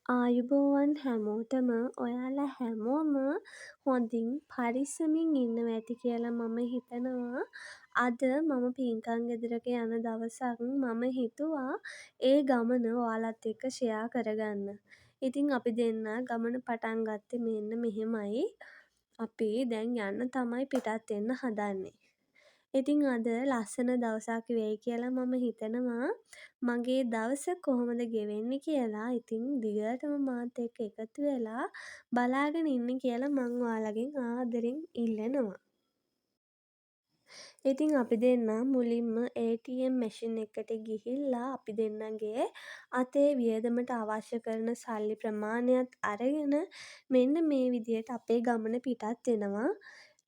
ආයුබෝවන් හැමෝටම ඔයාලා හැමෝම හොඳින් පරිස්සමින් ඉන්නවා ඇති කියලා මම හිතනවා. අද මම පින්කම් ගෙදරක යන දවසක් මම හිතුවා ඒ ගමන ඔයාලත් එක්ක ෂෙයා කරගන්න. ඉතින් අපි දෙන්න ගමන පටන් ගත්තේ මෙන්න මෙහෙමයි. අපි දැන් යන්න තමයි පිටත් වෙන්න හදන්නේ. ඉතින් අද ලස්සන දවසක් වෙයි කියලා මම හිතනවා. මගේ දවස කොහොමද ගෙවෙන්නේ කියලා ඉතින් දිගටම මාත් එක්ක එකතු වෙලා බලාගෙන ඉන්න කියලා මං ඔයාලගෙන් ආදරෙන් ඉල්ලනවා. ඉතින් අපි දෙන්න මුලින්ම ATM මැෂින් එකට ගිහිල්ලා අපි දෙන්නගේ අතේ වියදමට අවශ්‍ය කරන සල්ලි ප්‍රමාණයත් අරගෙන මෙන්න මේ විදියට අපේ ගමන පිටත් වෙනවා.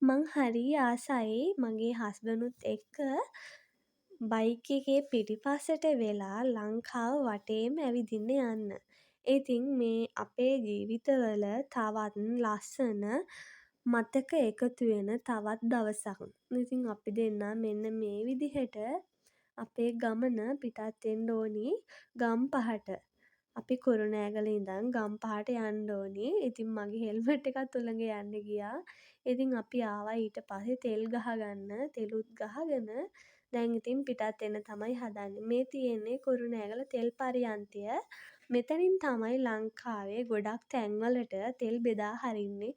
මං හරි ආසයි මගේ හස්බන්ඩ්නුත් එක්ක බයික් එකේ පිටිපස්සට වෙලා ලංකාව වටේම ඇවිදින්න යන්න. ඉතින් මේ අපේ ජීවිතවල තවත් ලස්සන මතක එකතු වෙන තවත් දවසක්. ඉතින් අපි දෙන්න මෙන්න මේ විදිහට අපේ ගමන පිටත් වෙන්න ඕනි ගම්පහට. අපි කුරුණෑගල ඉඳන් ගම්පහට යන්න ඕනි. ඉතින් මගේ හෙල්මට් එකත් උළඟ යන්න ගියා. ඉතින් අපි ආවා ඊට පස්සේ තෙල් ගහගන්න. තෙලුත් ගහගෙන දැන් ඉතින් පිටත් වෙන්න තමයි හදන්නේ. මේ තියෙන්නේ කුරුණෑගල තෙල් පරියන්තය. මෙතනින් තමයි ලංකාවේ ගොඩක් තැන්වලට තෙල් බෙදා හරින්නේ.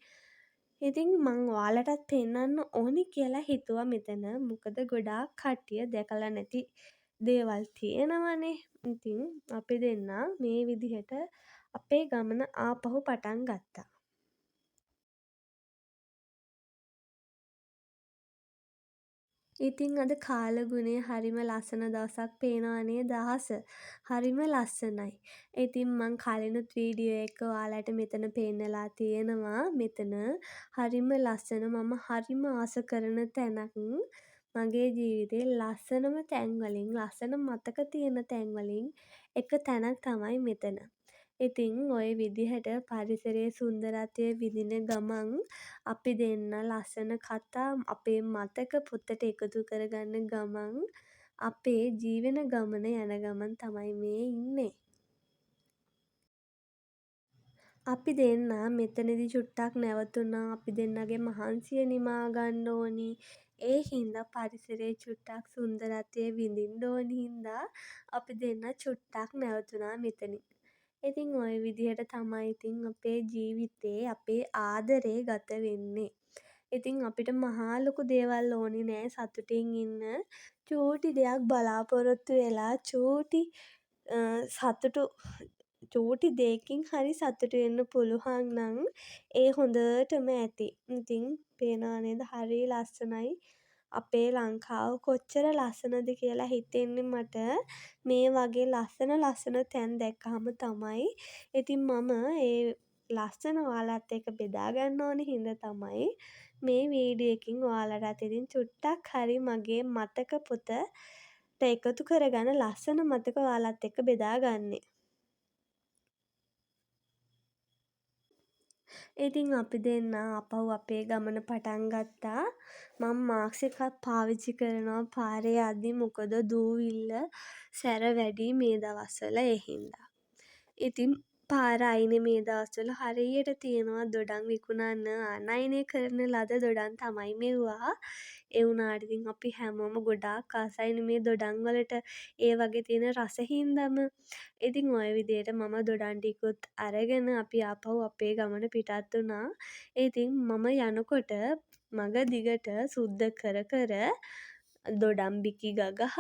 ඉතින් මං ඔයාලටත් පෙන්නන්න ඕනි කියලා හිතුවා මෙතන. මොකද ගොඩාක් කට්ටිය දැකලා නැති දේවල් තියෙනවනේ. ඉතින් අපි දෙන්න මේ විදිහට අපේ ගමන ආපහු පටන් ගත්තා. ඉතින් අද කාලගුණය හරිම ලස්සන දවසක් පේනවා නේද අහස. හරිම ලස්සනයි. ඉතින් මං කලිනුත් වීඩියෝ එක ඔයාලට මෙතන පෙන්නලා තියෙනවා. මෙතන හරිම ලස්සන මම හරිම ආස කරන තැනක්. මගේ ජීවිතේ ලස්සනම තැන් වලින් ලස්සන මතක තියෙන තැන් වලින් එක තැනක් තමයි මෙතන. ඉතින් ওই විදිහට පරිසරයේ සුන්දරත්වය විඳින ගමන් අපි දෙන්න ලස්සන කතා අපේ මතක පොතට එකතු කරගන්න ගමන් අපේ ජීවන ගමන යන ගමන් තමයි මේ ඉන්නේ. අපි දෙන්න මෙතනදි චුට්ටක් නැවතුණා. අපි දෙන්නගේ මහන්සිය නිමා ගන්න ඕනි. ඒ හින්දා පරිසරයේ චුට්ටක් සුන්දරත්වය විඳින්න ඕනි හින්දා අපි දෙන්න චුට්ටක් නැවතුණා මෙතනින්. ඉතින් ওই විදිහට තමයි ඉතින් අපේ ජීවිතේ අපේ ආදරේ ගත වෙන්නේ. ඉතින් අපිට මහා ලොකු දේවල් ඕනේ නෑ සතුටින් ඉන්න. චූටි දෙයක් බලාපොරොත්තු වෙලා චූටි දෙයකින් හරි සතුටු වෙන්න පුළුවන් නම් ඒ හොඳටම ඇති. ඉතින් පේනවා නේද හරි ලස්සනයි. අපේ ලංකාව කොච්චර ලස්සනද කියලා හිතෙන්නේ මට මේ වගේ ලස්සන තැන් දැක්කහම තමයි. ඉතින් මම ඒ ලස්සන ඔයාලත් එක්ක බෙදා ගන්න ඕන හින්දා තමයි මේ වීඩියෝ එකකින් ඔයාලටත් ඉතින් චුට්ටක් හරි මගේ මතක පොතට එකතු කරගන්න ලස්සන මතක ඔයාලත් එක්ක බෙදාගන්නේ. ඉතින් අපි දෙන්න ආපහු අපේ ගමන පටන් ගත්තා. මම මාක්ස් එකක් පාවිච්චි කරනවා පාරේ යද්දි මොකද දූවිල්ල සැර වැඩි මේ දවස්වල ඒ හින්දා. ඉතින් පාර අයිනේ මේ දවස්වල හරියට තියෙනවා දොඩම් විකුණන්න ආනයනය කරන ලද දොඩම් තමයි මෙව්වා. ඒ වුණාට ඉතින් අපි හැමෝම ගොඩාක් ආසයිනේ මේ දොඩම් වලට ඒ වගේ තියෙන රස හින්දාම. ඉතින් ওই විදිහට මම දොඩම් ටිකුත් අරගෙන අපි ආපහු අපේ ගමන පිටත් වුණා. ඉතින් මම යනකොට මග දිගට සුද්ද කර කර දොඩම් බිකි ගගහ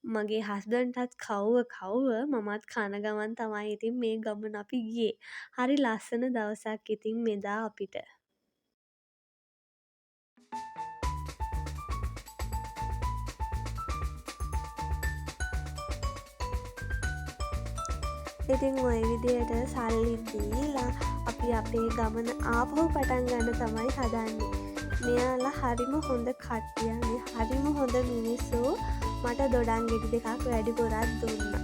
මගේ හස්බන්ඩ්ටත් කව්ව මමත් කන ගමන් තමයි ඉතින් මේ ගමන අපි ගියේ. හරි ලස්සන දවසක් ඉතින් මෙදා අපිට. ඉතින් ওই විදියට සල්ලි දීලා අපි අපේ ගමන ආපහු පටන් ගන්න තමයි හදන්නේ. මෙයාලා හරිම හොඳ කට්ටියනේ. හරිම හොඳ මිනිස්සු. මට දොඩම් ගෙඩි දෙකක් වැඩිපුරක් දුන්නා.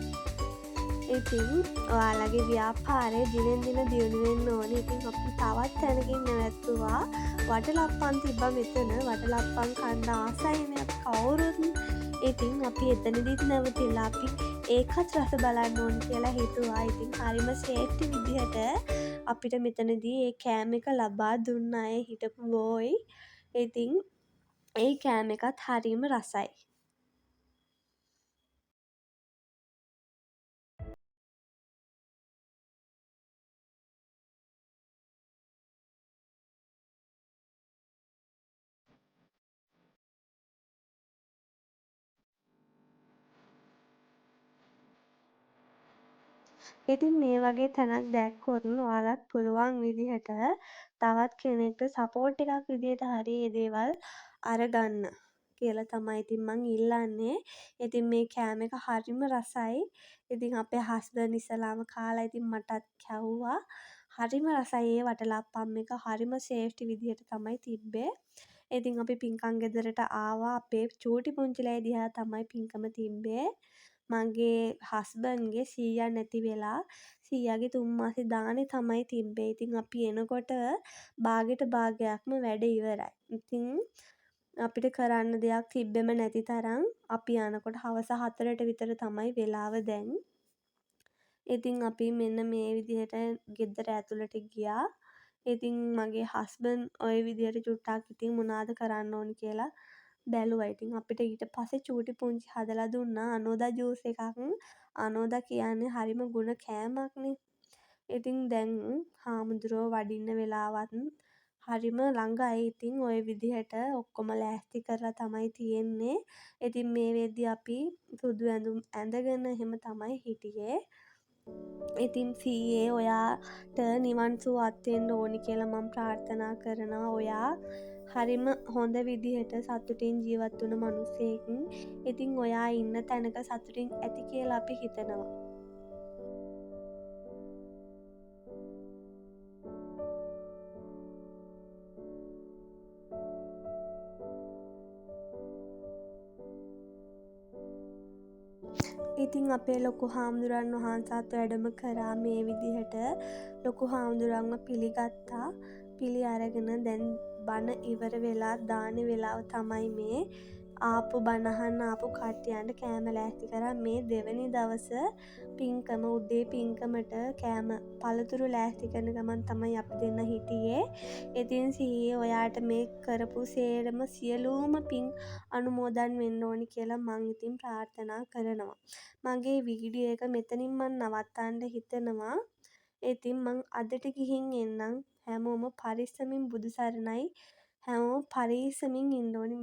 ඉතින් ඔයාලගේ ව්‍යාපාරය දිනෙන් දින දියුණු වෙන්න ඕනේ. ඉතින් අපි තවත් තැනකින් නැවැත්තුවා. වටලප්පන් තිබ්බා මෙතන. වටලප්පන් කන්න ආසයිනේ අපි කවුරුත්. ඉතින් අපි එතනදිත් නැවතිලා අපි ඒකත් රස බලන්න ඕනි කියලා හිතුවා. ඉතින් හරිම සේෆ්ටි විදිහට අපිට මෙතනදී ඒ කෑම එක ලබා දුන්නා ඒ හිටපු බෝයි. ඉතින් ඒ කෑම එකත් හරිම රසයි. ඉතින් මේ වගේ තැනක් දැක්කොත් ඔයාලත් පුළුවන් විදිහට තවත් කෙනෙක්ට සපෝට් එකක් විදිහට හරි ඒ දේවල් අරගන්න කියලා තමයි ඉතින් මං ඉල්ලන්නේ. ඉතින් මේ කෑම එක හරිම රසයි. ඉතින් අපේ හස්බන්ඩ් ඉස්සලාම කාලා ඉතින් මටත් කැව්වා. හරිම රසයි ඒ වටලප්පම් එක. හරිම සේෆ්ටි විදිහට තමයි තිබ්බේ. ඉතින් අපි පින්කම් ගෙදරට ආවා. අපේ චූටි පුංචිලේ දිහා තමයි පින්කම තිබ්බේ. මගේ හස්බන්ඩ්ගේ සීයා නැති වෙලා සීයාගේ 3 මාසේ දානේ තමයි තිබ්බේ. ඉතින් අපි එනකොට බාගෙට බාගයක්ම වැඩ ඉවරයි. ඉතින් අපිට කරන්න දෙයක් තිබ්බෙම නැති තරම් අපි යනකොට හවස 4ට විතර තමයි වෙලාව දැන්. ඉතින් අපි මෙන්න මේ විදිහට ගෙදර ඇතුළට ගියා. ඉතින් මගේ හස්බන්ඩ් ওই විදිහට චුට්ටක් ඉතින් මොනාද කරන්න ඕනි කියලා බැලුවා. ඉතින් අපිට ඊට පස්සේ චූටි පුංචි හදලා දුන්නා අනෝදා ජූස් එකක්. අනෝදා කියන්නේ හරිම ගුණ කෑමක්නේ. ඉතින් දැන් හාමුදුරුවෝ වඩින්න වෙලාවත් හරිම ළඟයි. ඉතින් ওই විදිහට ඔක්කොම ලෑස්ති කරලා තමයි තියෙන්නේ. ඉතින් මේ වෙද්දි අපි සුදු ඇඳුම් ඇඳගෙන එහෙම තමයි හිටියේ. ඉතින් සීයේ ඔයාට නිවන් සුව අත් වෙන්න ඕනි කියලා මම ප්‍රාර්ථනා කරනවා. ඔයා හරිම හොඳ විදිහට සතුටින් ජීවත් වුණ මිනිහෙක්. ඉතින් ඔයා ඉන්න තැනක සතුටින් ඇති කියලා අපි හිතනවා. ඉතින් අපේ ලොකු හාමුදුරන් වහන්සේත් වැඩම කරා මේ විදිහට ලොකු හාමුදුරන්ව පිළිගත්තා. පිළි අරගෙන දැන් බණ ඉවර වෙලා දාන වෙලාව තමයි මේ ආපු බණ අහන්න ආපු කට්ටියන්ට කෑම ලෑස්ති කරා. මේ දෙවැනි දවස පින්කම උදේ පින්කමට කෑම පළතුරු ලෑස්ති කරන ගමන් තමයි අපි දෙන්න හිටියේ. ඉතින් සීයේ ඔයාට මේ කරපු සේරම සියලුම පින් අනුමෝදන් වෙන්න ඕනි කියලා මං ඉතින් ප්‍රාර්ථනා කරනවා. මගේ වීඩියෝ එක මෙතනින් මං නවත්තන්න හිතනවා. ඉතින් මං අදට ගිහින් එන්නම්. හැමෝම පරිස්සමින් බුදු සරණයි. හැමෝම පරිස්සමින් ඉන්න ඕනි.